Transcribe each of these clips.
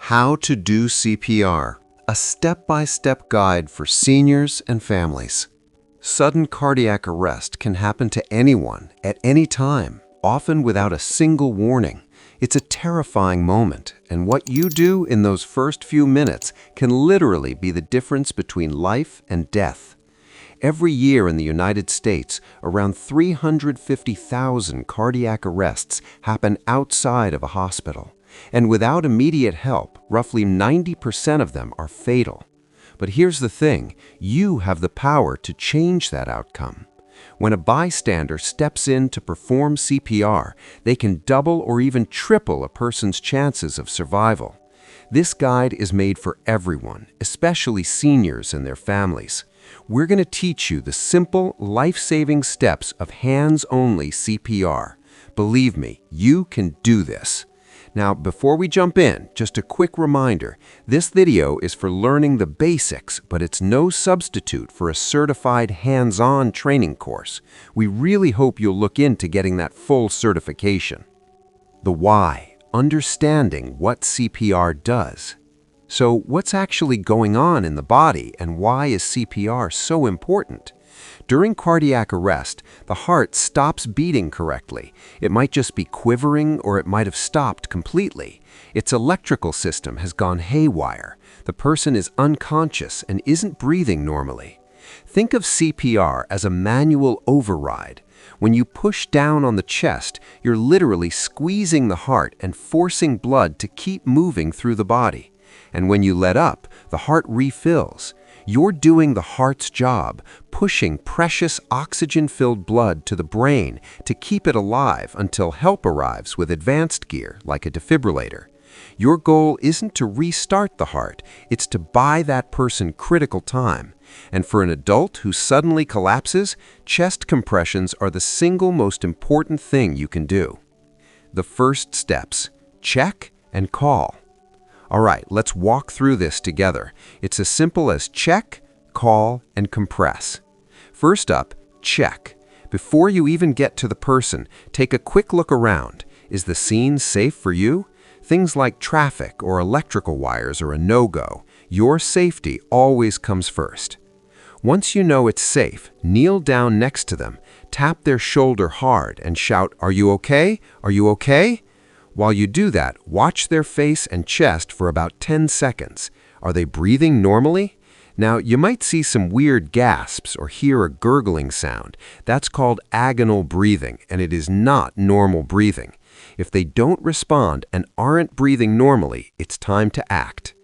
How to do CPR, a step-by-step guide for seniors and families. Sudden cardiac arrest can happen to anyone at any time, often without a single warning. It's a terrifying moment, and what you do in those first few minutes can literally be the difference between life and death. Every year in the United States, around 350,000 cardiac arrests happen outside of a hospital. And without immediate help, roughly 90% of them are fatal. But here's the thing, you have the power to change that outcome. When a bystander steps in to perform CPR, they can double or even triple a person's chances of survival. This guide is made for everyone, especially seniors and their families. We're going to teach you the simple, life-saving steps of hands-only CPR. Believe me, you can do this. Now, before we jump in, just a quick reminder, this video is for learning the basics, but it's no substitute for a certified hands-on training course. We really hope you'll look into getting that full certification. The why, understanding what CPR does. So, what's actually going on in the body, and why is CPR so important? During cardiac arrest, the heart stops beating correctly. It might just be quivering, or it might have stopped completely. Its electrical system has gone haywire. The person is unconscious and isn't breathing normally. Think of CPR as a manual override. When you push down on the chest, you're literally squeezing the heart and forcing blood to keep moving through the body. And when you let up, the heart refills. You're doing the heart's job, pushing precious oxygen-filled blood to the brain to keep it alive until help arrives with advanced gear like a defibrillator. Your goal isn't to restart the heart, it's to buy that person critical time. And for an adult who suddenly collapses, chest compressions are the single most important thing you can do. The first steps: check and call. All right, let's walk through this together. It's as simple as check, call, and compress. First up, check. Before you even get to the person, take a quick look around. Is the scene safe for you? Things like traffic or electrical wires are a no-go. Your safety always comes first. Once you know it's safe, kneel down next to them, tap their shoulder hard, and shout, "Are you okay? Are you okay?" While you do that, watch their face and chest for about 10 seconds. Are they breathing normally? Now, you might see some weird gasps or hear a gurgling sound. That's called agonal breathing, and it is not normal breathing. If they don't respond and aren't breathing normally, it's time to act.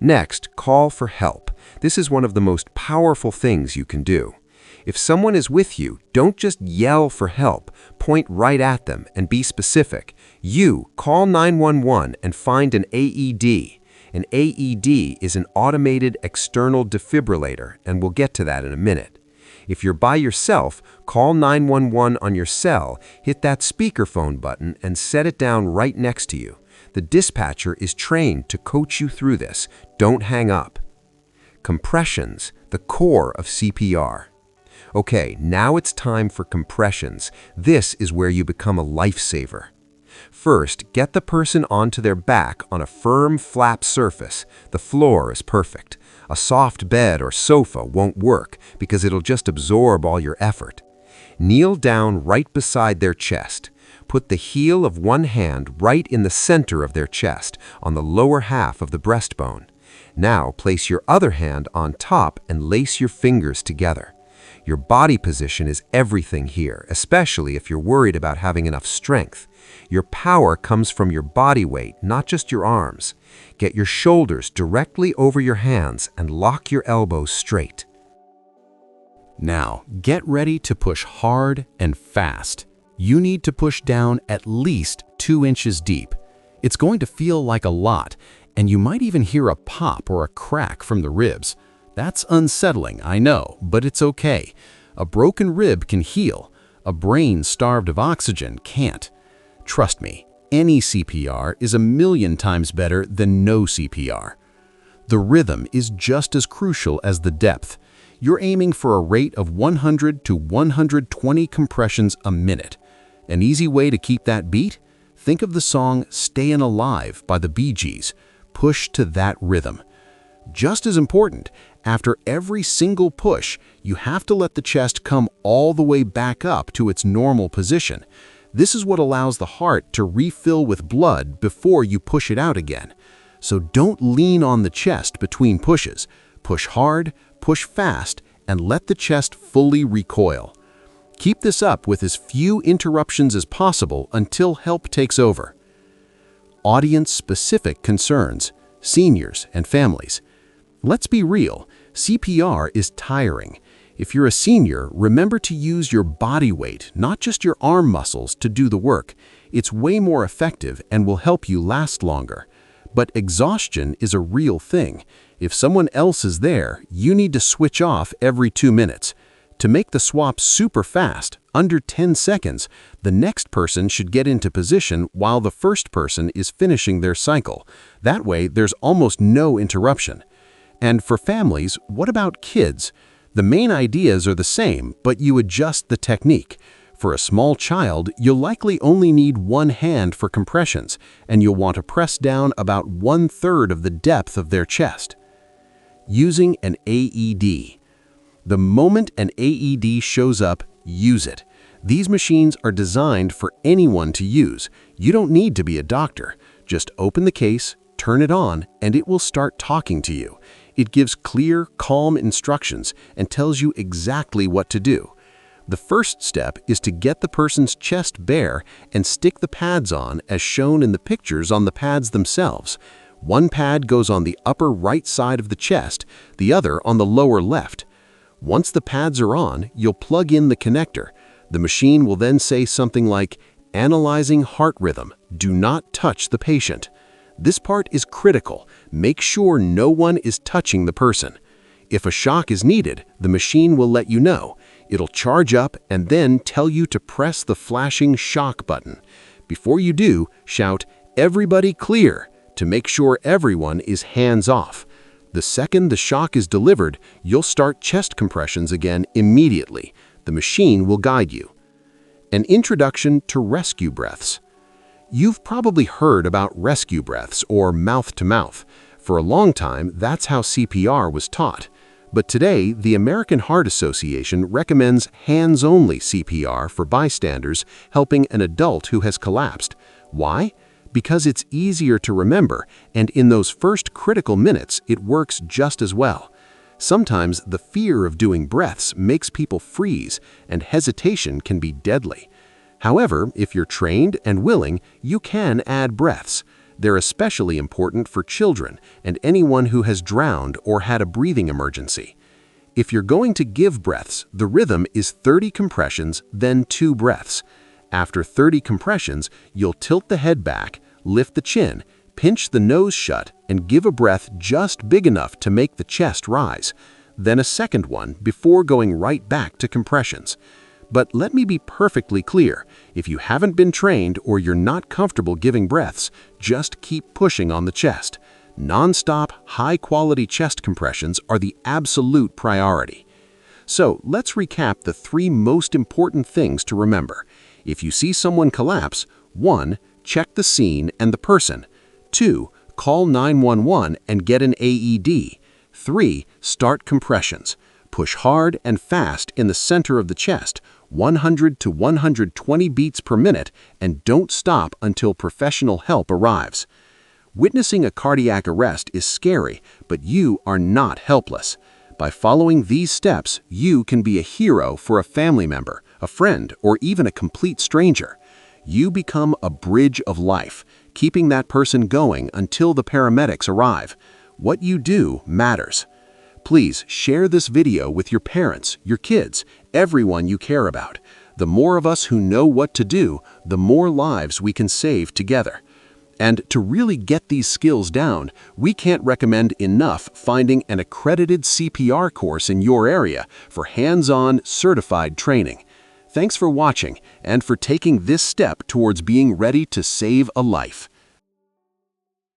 Next, call for help. This is one of the most powerful things you can do. If someone is with you, don't just yell for help. Point right at them and be specific. You call 911 and find an AED. An AED is an automated external defibrillator, and we'll get to that in a minute. If you're by yourself, call 911 on your cell, hit that speakerphone button, and set it down right next to you. The dispatcher is trained to coach you through this. Don't hang up. Compressions, the core of CPR. Okay, now it's time for compressions. This is where you become a lifesaver. First, get the person onto their back on a firm, flat surface. The floor is perfect. A soft bed or sofa won't work because it'll just absorb all your effort. Kneel down right beside their chest. Put the heel of one hand right in the center of their chest, on the lower half of the breastbone. Now place your other hand on top and lace your fingers together. Your body position is everything here, especially if you're worried about having enough strength. Your power comes from your body weight, not just your arms. Get your shoulders directly over your hands and lock your elbows straight. Now, get ready to push hard and fast. You need to push down at least 2 inches deep. It's going to feel like a lot, and you might even hear a pop or a crack from the ribs. That's unsettling, I know, but it's okay. A broken rib can heal. A brain starved of oxygen can't. Trust me, any CPR is a million times better than no CPR. The rhythm is just as crucial as the depth. You're aiming for a rate of 100 to 120 compressions a minute. An easy way to keep that beat? Think of the song "Stayin' Alive" by the Bee Gees. push to that rhythm. Just as important, after every single push, you have to let the chest come all the way back up to its normal position. This is what allows the heart to refill with blood before you push it out again. So don't lean on the chest between pushes. Push hard, push fast, and let the chest fully recoil. Keep this up with as few interruptions as possible until help takes over. Audience-specific concerns, seniors and families. Let's be real, CPR is tiring. If you're a senior, remember to use your body weight, not just your arm muscles, to do the work. It's way more effective and will help you last longer. But exhaustion is a real thing. If someone else is there, you need to switch off every 2 minutes. To make the swap super fast, under 10 seconds, the next person should get into position while the first person is finishing their cycle. That way, there's almost no interruption. And for families, what about kids? The main ideas are the same, but you adjust the technique. For a small child, you'll likely only need one hand for compressions, and you'll want to press down about 1/3 of the depth of their chest. Using an AED. The moment an AED shows up, use it. These machines are designed for anyone to use. You don't need to be a doctor. Just open the case, turn it on, and it will start talking to you. It gives clear, calm instructions and tells you exactly what to do. The first step is to get the person's chest bare and stick the pads on as shown in the pictures on the pads themselves. One pad goes on the upper right side of the chest, the other on the lower left. Once the pads are on, you'll plug in the connector. The machine will then say something like, "Analyzing heart rhythm. Do not touch the patient." This part is critical. Make sure no one is touching the person. If a shock is needed, the machine will let you know. It'll charge up and then tell you to press the flashing shock button. Before you do, shout, "Everybody clear," to make sure everyone is hands off. The second the shock is delivered, you'll start chest compressions again immediately. The machine will guide you. An introduction to rescue breaths. You've probably heard about rescue breaths or mouth-to-mouth. For a long time, that's how CPR was taught. But today, the American Heart Association recommends hands-only CPR for bystanders helping an adult who has collapsed. Why? Because it's easier to remember, and in those first critical minutes, it works just as well. Sometimes the fear of doing breaths makes people freeze, and hesitation can be deadly. However, if you're trained and willing, you can add breaths. They're especially important for children and anyone who has drowned or had a breathing emergency. If you're going to give breaths, the rhythm is 30 compressions, then 2 breaths. After 30 compressions, you'll tilt the head back, lift the chin, pinch the nose shut, and give a breath just big enough to make the chest rise. Then a second one before going right back to compressions. But let me be perfectly clear, if you haven't been trained or you're not comfortable giving breaths, just keep pushing on the chest. Non-stop, high-quality chest compressions are the absolute priority. So let's recap the 3 most important things to remember. If you see someone collapse, 1. Check the scene and the person. 2. Call 911 and get an AED. 3. Start compressions. Push hard and fast in the center of the chest, 100 to 120 beats per minute, and don't stop until professional help arrives. Witnessing a cardiac arrest is scary, but you are not helpless. By following these steps, you can be a hero for a family member, a friend, or even a complete stranger. You become a bridge of life, keeping that person going until the paramedics arrive. What you do matters. Please share this video with your parents, your kids, everyone you care about. The more of us who know what to do, the more lives we can save together. And to really get these skills down, we can't recommend enough finding an accredited CPR course in your area for hands-on, certified training. Thanks for watching and for taking this step towards being ready to save a life.